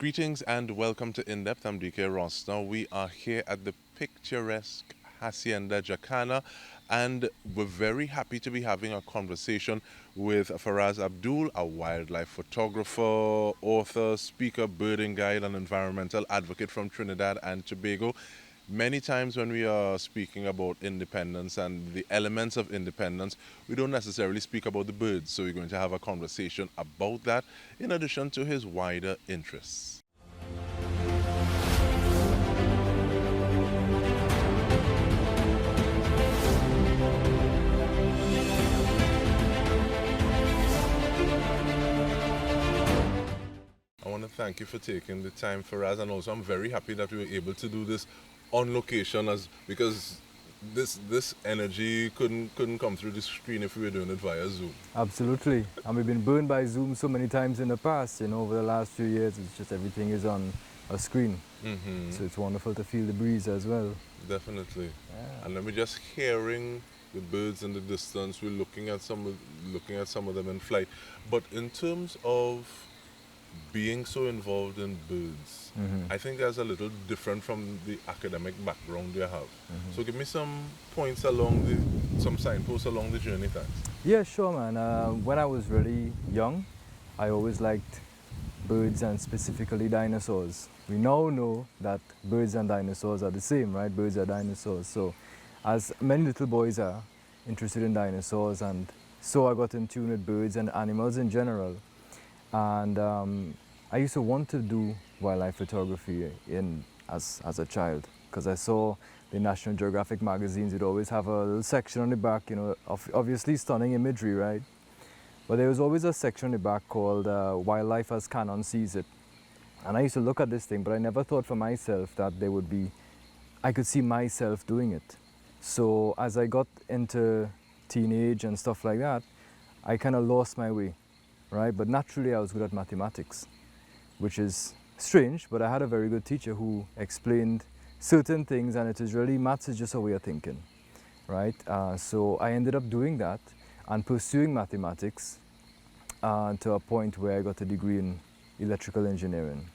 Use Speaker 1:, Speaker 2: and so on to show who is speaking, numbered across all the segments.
Speaker 1: Greetings and welcome to InDepth. I'm Dike Rostant. We are here at the picturesque Hacienda Jacana, and we're very happy to be having a conversation with Faraz Abdul, a wildlife photographer, author, speaker, birding guide, and environmental advocate from Trinidad and Tobago. Many times when we are speaking about independence and the elements of independence, we don't necessarily speak about the birds. So we're going to have a conversation about that in addition to his wider interests. I want to thank you for taking the time for us, and also I'm very happy that we were able to do this on location, as because this energy couldn't come through the screen if we were doing it via Zoom.
Speaker 2: Absolutely. And we've been burned by Zoom so many times in the past, over the last few years. It's just everything is on a screen. So it's wonderful to feel the breeze as well.
Speaker 1: Definitely.
Speaker 2: Yeah.
Speaker 1: And then we're just hearing the birds in the distance. We're looking at some of them in flight. But in terms of being so involved in birds, I think that's a little different from the academic background you have. So give me some points some signposts along the journey, thanks.
Speaker 2: Yeah, sure, man. When I was really young, I always liked birds and specifically dinosaurs. We now know that birds and dinosaurs are the same, right? Birds are dinosaurs. So as many little boys are interested in dinosaurs, and so I got in tune with birds and animals in general. And I used to want to do wildlife photography as a child, because I saw the National Geographic magazines. You'd always have a little section on the back, of obviously stunning imagery, right? But there was always a section on the back called Wildlife as Canon Sees It. And I used to look at this thing, but I never thought for myself that I could see myself doing it. So as I got into teenage and stuff like that, I kind of lost my way. Right? But naturally I was good at mathematics, which is strange, but I had a very good teacher who explained certain things, and it is really, maths is just a way of thinking, right? So I ended up doing that and pursuing mathematics to a point where I got a degree in electrical engineering.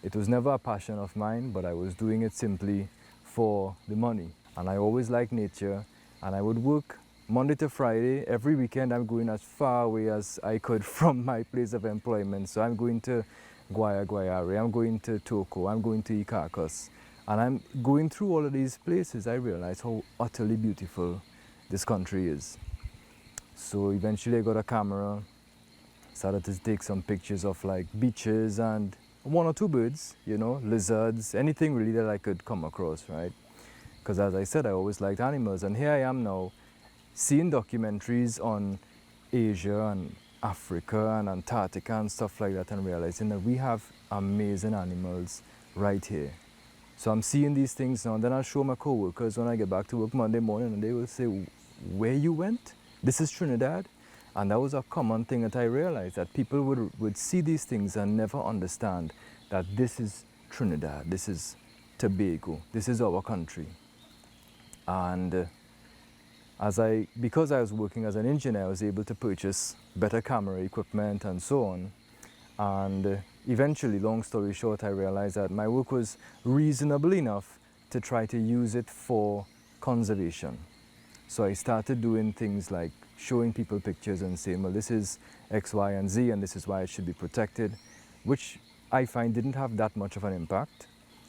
Speaker 2: It was never a passion of mine, but I was doing it simply for the money. And I always liked nature, and I would work Monday to Friday. Every weekend I'm going as far away as I could from my place of employment. So I'm going to Guayare, I'm going to Toko, I'm going to Icacos. And I'm going through all of these places. I realized how utterly beautiful this country is. So eventually I got a camera, started to take some pictures of like beaches and one or two birds, lizards, anything really that I could come across, right? Because as I said, I always liked animals. And here I am now, seeing documentaries on Asia and Africa and Antarctica and stuff like that, and realizing that we have amazing animals right here. So I'm seeing these things now, and then I'll show my co-workers when I get back to work Monday morning, and they will say, where you went? This is Trinidad? And that was a common thing that I realized, that people would see these things and never understand that this is Trinidad, this is Tobago, this is our country. And because I was working as an engineer, I was able to purchase better camera equipment and so on. And eventually, long story short, I realized that my work was reasonable enough to try to use it for conservation. So I started doing things like showing people pictures and saying, well, this is X, Y, and Z, and this is why it should be protected, which I find didn't have that much of an impact.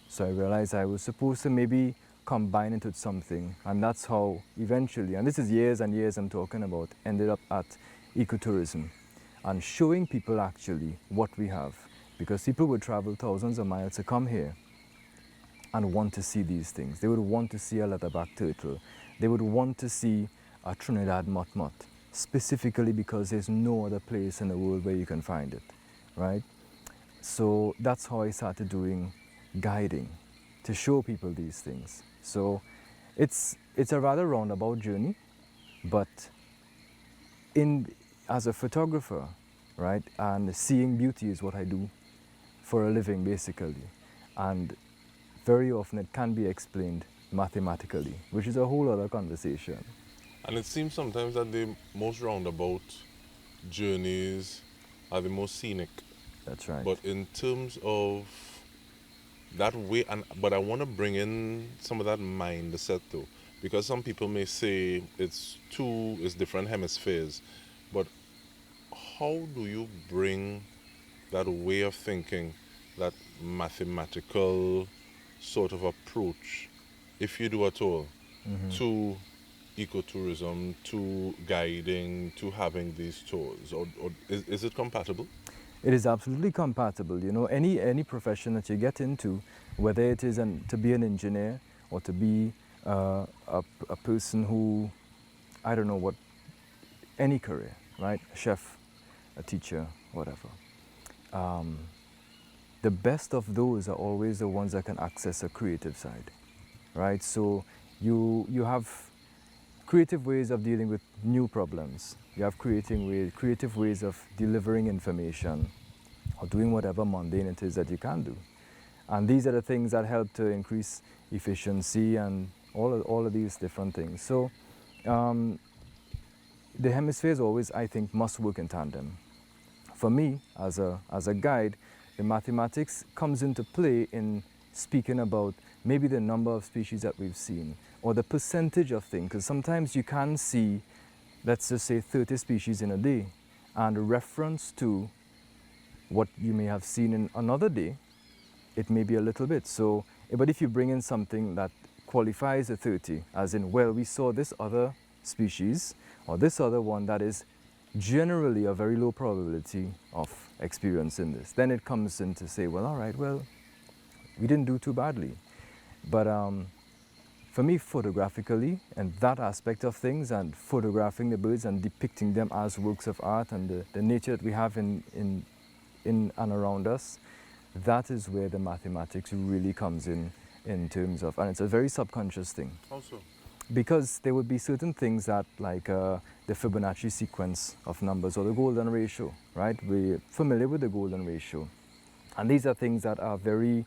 Speaker 2: So I realized I was supposed to maybe combine it with something, and that's how eventually, and this is years and years I'm talking about, ended up at ecotourism and showing people actually what we have, because people would travel thousands of miles to come here and want to see these things. They would want to see a leatherback turtle. They would want to see a Trinidad motmot, specifically because there's no other place in the world where you can find it, right? So that's how I started doing guiding, to show people these things. So it's a rather roundabout journey, but as a photographer, right, and seeing beauty is what I do for a living, basically. And very often it can be explained mathematically, which is a whole other conversation.
Speaker 1: And it seems sometimes that the most roundabout journeys are the most scenic.
Speaker 2: That's right.
Speaker 1: But in terms of that way, and but I want to bring in some of that mindset though, because some people may say it's different hemispheres, but how do you bring that way of thinking, that mathematical sort of approach, if you do at all, to ecotourism, to guiding, to having these tours, or is it compatible?
Speaker 2: It is absolutely compatible. You know, any profession that you get into, whether it is to be an engineer or to be a person who, I don't know what, any career, right? A chef, a teacher, whatever. Um, the best of those are always the ones that can access a creative side, right? So you have creative ways of dealing with new problems. You have creative ways of delivering information or doing whatever mundane it is that you can do. And these are the things that help to increase efficiency and all of these different things. So um, the hemispheres always, I think, must work in tandem. For me, as a guide, the mathematics comes into play in speaking about maybe the number of species that we've seen or the percentage of things, because sometimes you can see, let's just say 30 species in a day, and a reference to what you may have seen in another day, it may be a little bit. So, but if you bring in something that qualifies the 30, as in, well, we saw this other species or this other one that is generally a very low probability of experiencing this, then it comes in to say, well, all right, well, we didn't do too badly. But for me, photographically, and that aspect of things, and photographing the birds and depicting them as works of art and the nature that we have in and around us, that is where the mathematics really comes in terms of, and it's a very subconscious thing.
Speaker 1: Also,
Speaker 2: Because there would be certain things that, like the Fibonacci sequence of numbers or the golden ratio, right? We're familiar with the golden ratio. And these are things that are very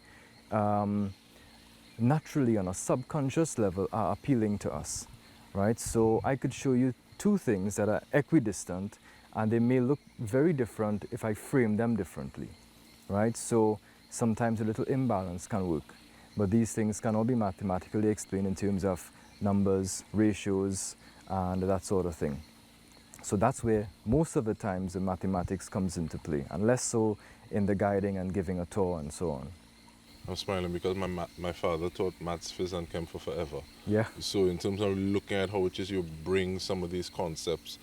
Speaker 2: naturally on a subconscious level are appealing to us, right? So I could show you two things that are equidistant and they may look very different if I frame them differently, right? So sometimes a little imbalance can work, but these things can all be mathematically explained in terms of numbers, ratios, and that sort of thing. So that's where most of the times the mathematics comes into play, and less so in the guiding and giving a tour and so on.
Speaker 1: I'm smiling because my father taught maths, phys, and chem for forever.
Speaker 2: Yeah.
Speaker 1: So in terms of looking at how it is you bring some of these concepts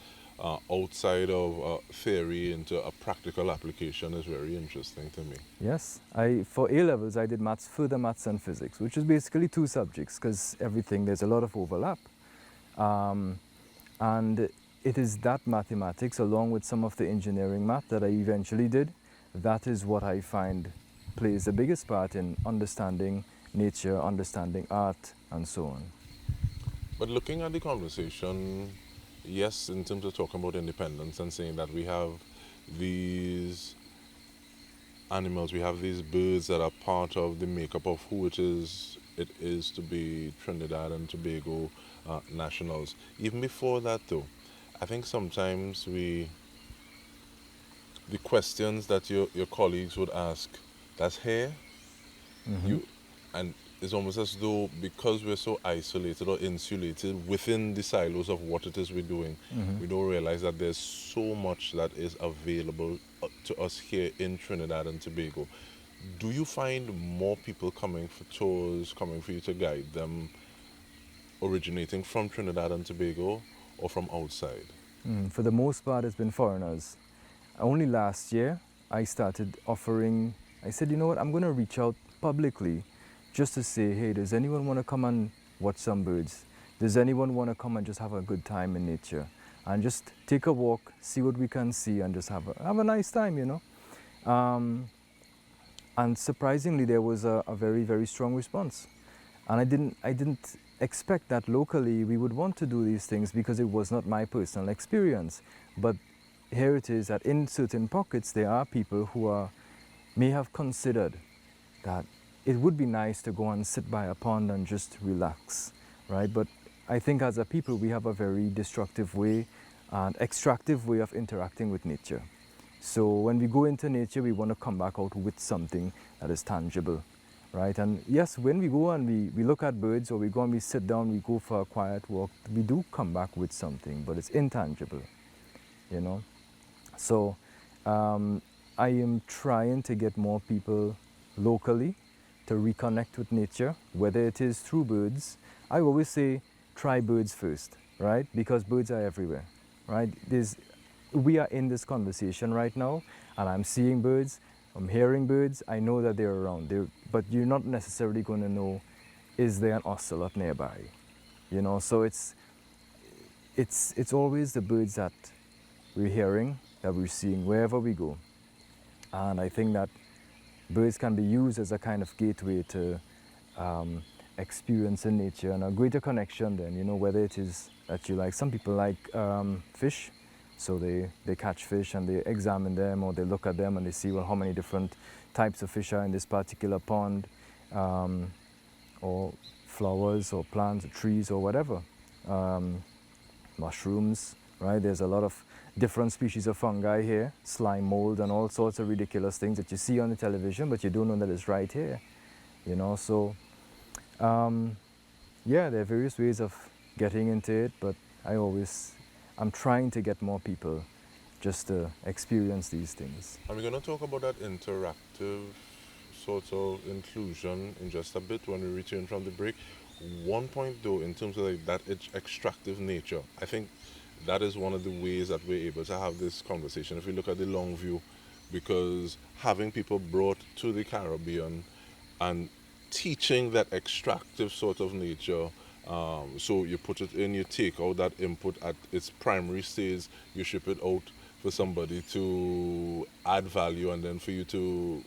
Speaker 1: outside of theory into a practical application is very interesting to me.
Speaker 2: Yes, for A levels I did maths, further maths and physics, which is basically two subjects because there's a lot of overlap, and it is that mathematics along with some of the engineering math that I eventually did. That is what I find plays the biggest part in understanding nature, understanding art, and so on.
Speaker 1: But looking at the conversation, yes, in terms of talking about independence and saying that we have these animals, we have these birds that are part of the makeup of who it is to be Trinidad and Tobago nationals. Even before that, though, I think sometimes the questions that your colleagues would ask, that's here, you, and it's almost as though because we're so isolated or insulated within the silos of what it is we're doing, we don't realize that there's so much that is available to us here in Trinidad and Tobago. Do you find more people coming for tours, coming for you to guide them, originating from Trinidad and Tobago or from outside?
Speaker 2: For the most part, it's been foreigners. Only last year, I started offering, I said, you know what, I'm going to reach out publicly just to say, hey, does anyone want to come and watch some birds? Does anyone want to come and just have a good time in nature? And just take a walk, see what we can see, and just have a nice time, you know? And surprisingly, there was a very, very strong response. And I didn't expect that locally we would want to do these things because it was not my personal experience. But here it is that in certain pockets there are people who may have considered that it would be nice to go and sit by a pond and just relax, right? But I think as a people we have a very destructive way and extractive way of interacting with nature. So when we go into nature, we want to come back out with something that is tangible, right? And yes, when we go and we look at birds, or we go and we sit down, we go for a quiet walk, we do come back with something, but it's intangible, you know? So I am trying to get more people locally to reconnect with nature, whether it is through birds. I always say try birds first, right? Because birds are everywhere, right? We are in this conversation right now, and I'm seeing birds, I'm hearing birds, I know that they're around, but you're not necessarily going to know, is there an ocelot nearby? You know, so it's always the birds that we're hearing, that we're seeing wherever we go. And I think that birds can be used as a kind of gateway to experiencing nature and a greater connection then, you know, whether it is that you like, some people like fish, so they catch fish and they examine them, or they look at them and they see, well, how many different types of fish are in this particular pond, or flowers or plants or trees or whatever. Mushrooms, right? There's a lot of different species of fungi here, slime mold and all sorts of ridiculous things that you see on the television, but you don't know that it's right here, you know? So, yeah, there are various ways of getting into it, but I'm trying to get more people just to experience these things.
Speaker 1: And we're going to talk about that interactive sort of inclusion in just a bit when we return from the break. One point though, in terms of like that extractive nature, I think that is one of the ways that we're able to have this conversation if we look at the long view, because having people brought to the Caribbean and teaching that extractive sort of nature, so you put it in, you take out that input at its primary stage, you ship it out for somebody to add value, and then for you to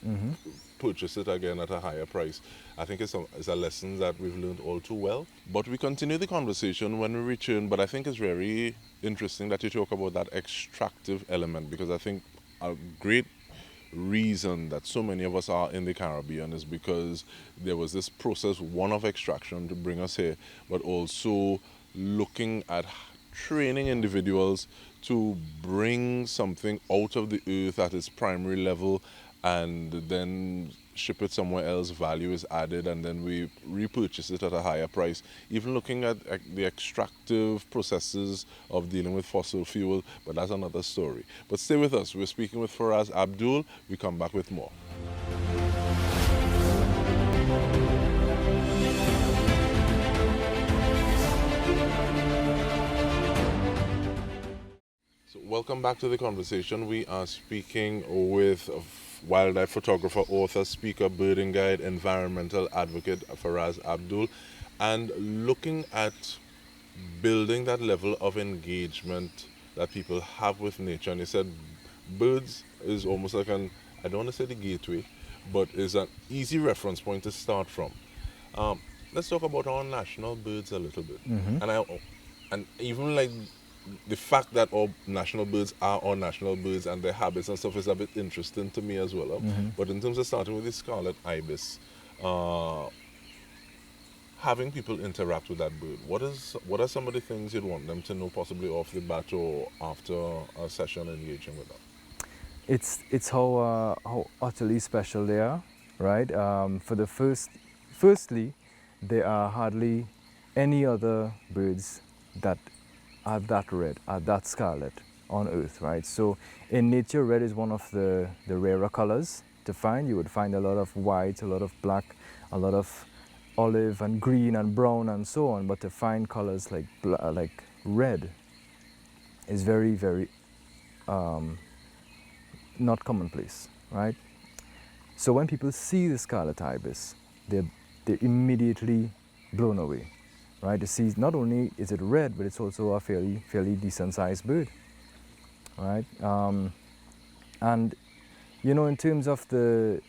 Speaker 1: purchase it again at a higher price. I think it's a lesson that we've learned all too well. But we continue the conversation when we return. But I think it's very interesting that you talk about that extractive element, because I think a great reason that so many of us are in the Caribbean is because there was this process, one of extraction to bring us here, but also looking at training individuals to bring something out of the earth at its primary level and then ship it somewhere else, value is added, and then we repurchase it at a higher price. Even looking at the extractive processes of dealing with fossil fuel, but that's another story. But stay with us. We're speaking with Faraz Abdul. We come back with more. So welcome back to the conversation. We are speaking with wildlife photographer, author, speaker, birding guide, environmental advocate Faraz Abdul, and looking at building that level of engagement that people have with nature. And he said birds is almost like I don't want to say the gateway, but is an easy reference point to start from. Let's talk about our national birds a little bit. And even like the fact that all national birds are our national birds and their habits and stuff is a bit interesting to me as well. But in terms of starting with the scarlet ibis, having people interact with that bird, what are some of the things you'd want them to know, possibly off the bat or after a session engaging with them?
Speaker 2: It's how utterly special they are, right? Firstly, there are hardly any other birds that are that red, are that scarlet on Earth, right? So in nature, red is one of the rarer colors to find. You would find a lot of white, a lot of black, a lot of olive and green and brown and so on. But to find colors like red is very, very not commonplace, right? So when people see the scarlet ibis, they're immediately blown away, right? To see not only is it red, but it's also a fairly decent sized bird, right? And you know, in terms of the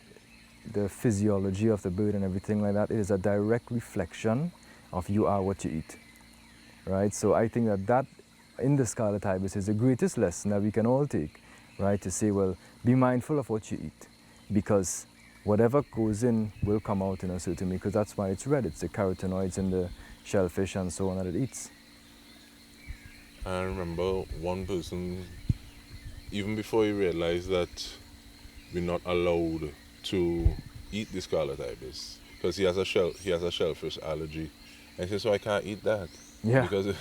Speaker 2: physiology of the bird and everything like that, it is a direct reflection of you are what you eat, right? So I think that in the scarlet ibis is the greatest lesson that we can all take, right? To say, well, be mindful of what you eat, because whatever goes in will come out in a certain way, because that's why it's red. It's the carotenoids in the shellfish and so on that it eats.
Speaker 1: I remember one person even before he realized that we're not allowed to eat the scarlet ibis because he has a shellfish allergy, and he says, "So I can't eat that
Speaker 2: Yeah.
Speaker 1: because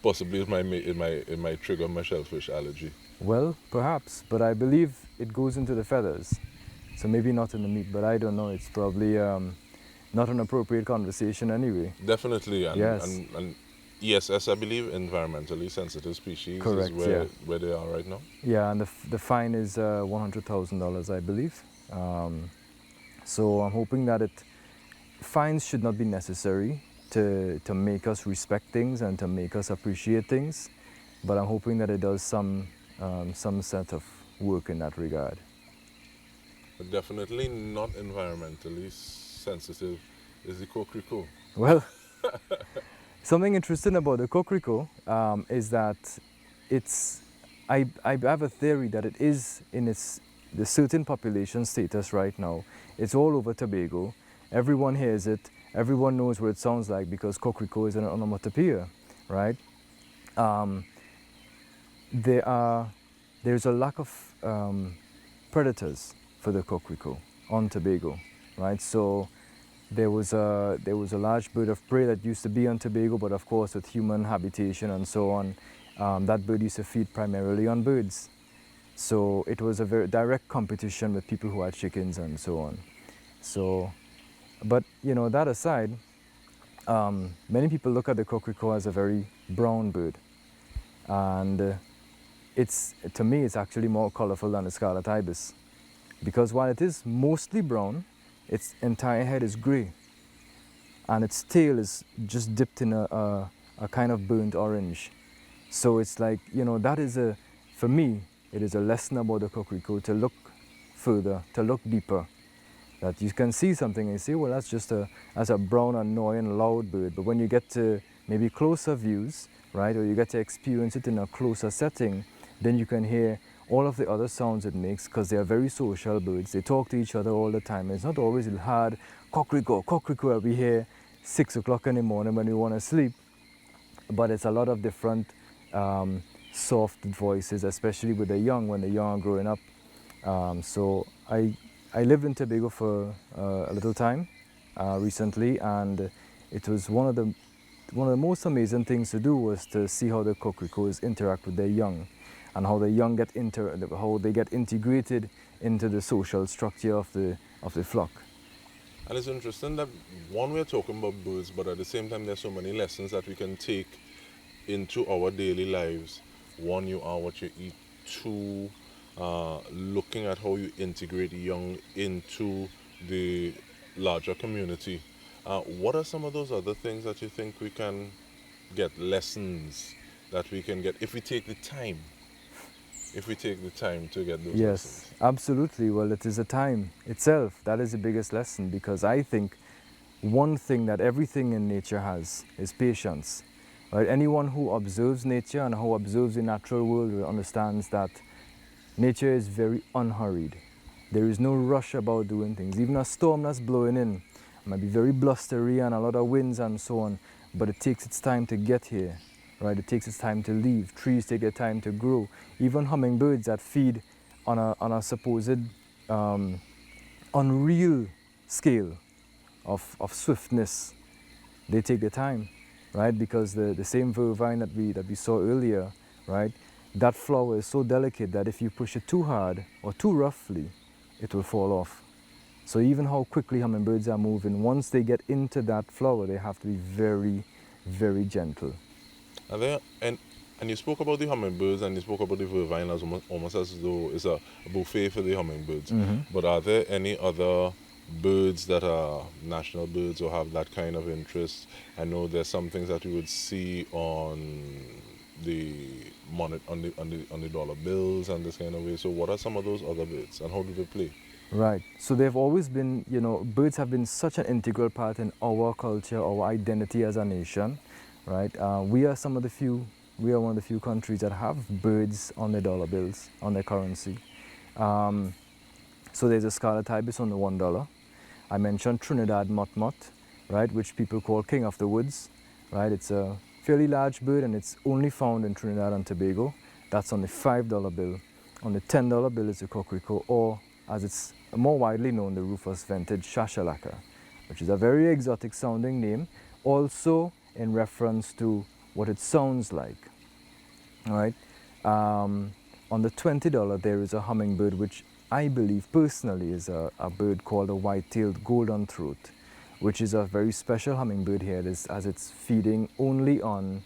Speaker 1: possibly it might trigger my shellfish allergy."
Speaker 2: Well, perhaps, but I believe it goes into the feathers. So maybe not in the meat, but I don't know. It's probably not an appropriate conversation anyway.
Speaker 1: Definitely,
Speaker 2: Yes,
Speaker 1: and ESS, I believe, environmentally sensitive species is
Speaker 2: correct, yeah.
Speaker 1: where they are right now.
Speaker 2: Yeah, and the fine is $100,000, I believe. So I'm hoping that fines should not be necessary to make us respect things and to make us appreciate things, but I'm hoping that it does some set of work in that regard.
Speaker 1: But definitely not environmentally sensitive is the coquelicot.
Speaker 2: Well, something interesting about the cocorico is that it's, I have a theory that it is in the certain population status right now. It's all over Tobago. Everyone hears it. Everyone knows what it sounds like because cocorico is an onomatopoeia, right? Um, there's a lack of predators for the cocorico on Tobago, right? So there was a large bird of prey that used to be on Tobago, but of course with human habitation and so on, that bird used to feed primarily on birds. So it was a very direct competition with people who had chickens and so on. So, but that aside, many people look at the cocorico as a very brown bird, and to me it's actually more colorful than the scarlet ibis, because while it is mostly brown, its entire head is gray, and its tail is just dipped in a kind of burnt orange. So it's like, that is for me, it is a lesson about the cocorico to look further, to look deeper. That you can see something and you say, well, that's a brown, annoying, loud bird. But when you get to maybe closer views, right, or you get to experience it in a closer setting, then you can hear all of the other sounds it makes, because they are very social birds. They talk to each other all the time. It's not always a hard cocorico, cocorico that we hear 6 o'clock in the morning when we want to sleep, but it's a lot of different soft voices, especially with the young, when the young are growing up. So I lived in Tobago for a little time recently, and it was one of the most amazing things to do was to see how the cocoricos interact with their young, and how the young how they get integrated into the social structure of the flock.
Speaker 1: And it's interesting that one, we're talking about birds, but at the same time, there's so many lessons that we can take into our daily lives. One, you are what you eat. Two, looking at how you integrate young into the larger community. What are some of those other things that you think we can get, lessons that we can get if we take the time? If we take the time to get those
Speaker 2: Yes,
Speaker 1: lessons.
Speaker 2: absolutely. Well, it is a time itself. That is the biggest lesson, because I think one thing that everything in nature has is patience. Right? Anyone who observes nature and who observes the natural world understands that nature is very unhurried. There is no rush about doing things. Even a storm that's blowing in might be very blustery and a lot of winds and so on, but it takes its time to get here. Right? It takes its time to leave. Trees take their time to grow. Even hummingbirds that feed on a supposed unreal scale of swiftness, they take their time, right? Because the same vervine that we saw earlier, right? That flower is so delicate that if you push it too hard or too roughly, it will fall off. So even how quickly hummingbirds are moving, once they get into that flower, they have to be very, very gentle.
Speaker 1: Are there, and you spoke about the hummingbirds and you spoke about the vervine as almost as though it's a buffet for the hummingbirds. But are there any other birds that are national birds or have that kind of interest? I know there's some things that you would see on the on the dollar bills and this kind of way. So what are some of those other birds and how do they play?
Speaker 2: Right. So they've always been, birds have been such an integral part in our culture, our identity as a nation, right? We are one of the few countries that have birds on their dollar bills, on their currency. So there's a scarlet ibis on the $1. I mentioned Trinidad motmot, right, which people call king of the woods, right? It's a fairly large bird and it's only found in Trinidad and Tobago. That's on the $5 bill. On the $10 bill is the cocorico, or as it's more widely known, the rufous vented shashalaka, which is a very exotic sounding name, also in reference to what it sounds like. All right. On the $20 there is a hummingbird, which I believe personally is a bird called a white-tailed golden throat, which is a very special hummingbird here, as it's feeding only on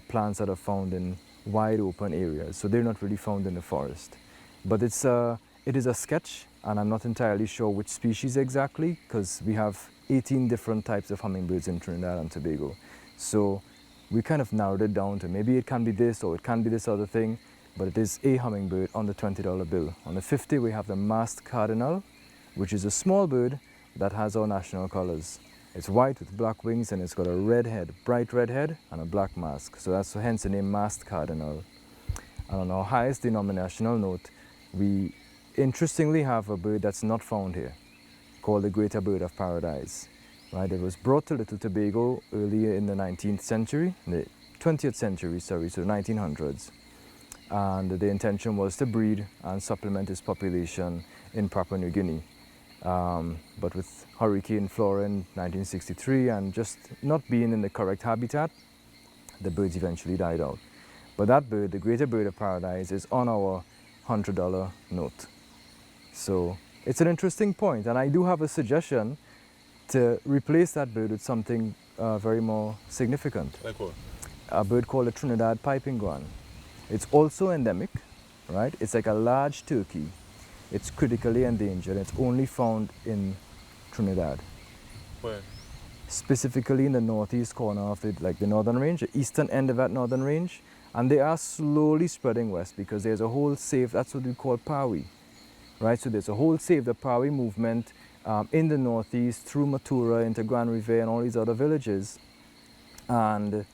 Speaker 2: plants that are found in wide open areas, so they're not really found in the forest. But it is a sketch, and I'm not entirely sure which species exactly, because we have 18 different types of hummingbirds in Trinidad and Tobago. So we kind of narrowed it down to maybe it can be this or it can be this other thing, but it is a hummingbird on the $20 bill. On the 50, we have the masked cardinal, which is a small bird that has our national colors. It's white with black wings, and it's got a red head, bright red head, and a black mask. So that's hence the name masked cardinal. And on our highest denominational note, we interestingly have a bird that's not found here, called the greater bird of paradise. Right? It was brought to Little Tobago earlier in the 19th century, the 20th century, sorry, so the 1900s. And the intention was to breed and supplement its population in Papua New Guinea. But with Hurricane Flora in 1963 and just not being in the correct habitat, the birds eventually died out. But that bird, the greater bird of paradise, is on our $100 note. So it's an interesting point, and I do have a suggestion to replace that bird with something very more significant.
Speaker 1: Like what?
Speaker 2: A bird called the Trinidad piping guan. It's also endemic, right? It's like a large turkey. It's critically endangered. It's only found in Trinidad.
Speaker 1: Where?
Speaker 2: Specifically in the northeast corner of it, like the northern range, the eastern end of that northern range. And they are slowly spreading west because there's a whole save, that's what we call Pawi, right? So there's a whole Save the Pawi movement in the northeast through Matura into Grand River and all these other villages. And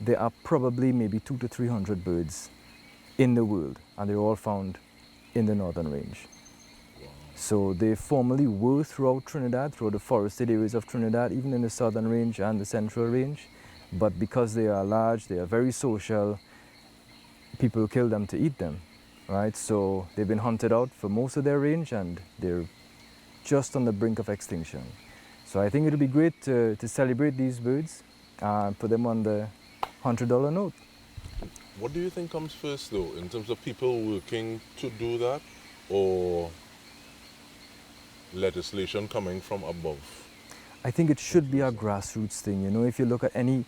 Speaker 2: there are probably maybe 200 to 300 birds in the world, and they're all found in the northern range.
Speaker 1: Wow.
Speaker 2: So they formerly were throughout Trinidad, throughout the forested areas of Trinidad, even in the southern range and the central range. But because they are large, they are very social, people kill them to eat them, right? So they've been hunted out for most of their range, and they're just on the brink of extinction. So I think it'll be great to celebrate these birds and put them on the $100 note.
Speaker 1: What do you think comes first, though, in terms of people working to do that, or legislation coming from above?
Speaker 2: I think it should be a grassroots thing. You know, if you look at any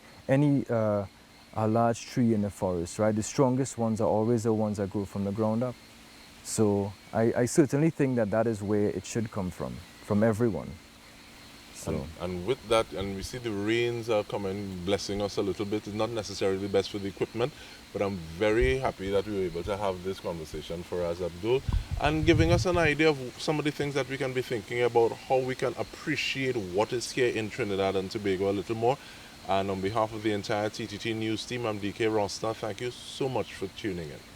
Speaker 2: a large tree in the forest, right, the strongest ones are always the ones that grow from the ground up. So I certainly think that is where it should come from everyone. So.
Speaker 1: And with that, and we see the rains are coming, blessing us a little bit. It's not necessarily best for the equipment, but I'm very happy that we were able to have this conversation for us, Abdul, and giving us an idea of some of the things that we can be thinking about, how we can appreciate what is here in Trinidad and Tobago a little more. And on behalf of the entire TTT News team, I'm Dike Rostant. Thank you so much for tuning in.